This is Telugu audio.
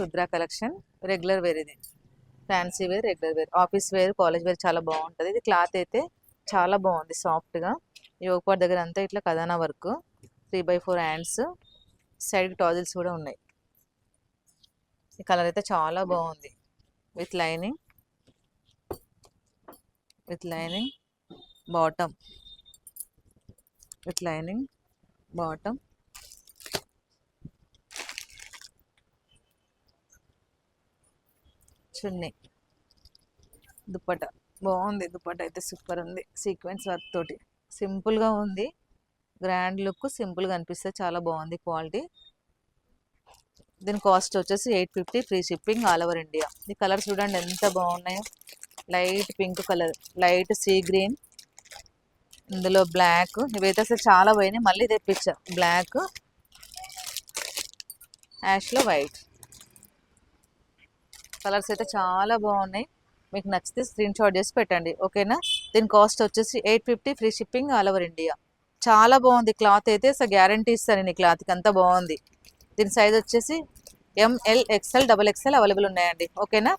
Rudra collection regular wear. ఇది fancy wear, regular wear, office wear, college wear చాలా బాగుంటుంది. ఇది క్లాత్ అయితే చాలా బాగుంది సాఫ్ట్గా. ఈ ఒకపాటి దగ్గర అంతా ఇట్లా కథానా వర్క్, 3/4 హ్యాండ్స్, సైడ్ టాజిల్స్ కూడా ఉన్నాయి. ఈ కలర్ అయితే చాలా బాగుంది. With lining, bottom, with lining bottom, chunni, dupatta బాగుంది. దుప్పట అయితే సూపర్ ఉంది, సీక్వెన్స్ వర్క్ తోటి. సింపుల్గా ఉంది, గ్రాండ్ లుక్, సింపుల్గా అనిపిస్తుంది. చాలా బాగుంది క్వాలిటీ. దీని కాస్ట్ వచ్చేసి 850, free shipping, all over India. ఈ కలర్ చూడండి ఎంత బాగున్నాయో. Light pink colour, light sea green, ఇందులో బ్లాక్. ఇవైతే అసలు చాలా పోయినాయి, మళ్ళీ తెప్పించా. బ్లాక్, యాష్లో వైట్ కలర్స్ అయితే చాలా బాగున్నాయి. మీకు నచ్చితే స్క్రీన్ షాట్ చేసి పెట్టండి, ఓకేనా. దీని కాస్ట్ వచ్చేసి 850, free shipping, all over India. చాలా బాగుంది క్లాత్ అయితే, అసలు గ్యారంటీ ఇస్తాను నేను. క్లాత్కి అంతా బాగుంది. దీని సైజ్ వచ్చేసి ML, XL, XXL అవైలబుల్ ఉన్నాయండి, ఓకేనా.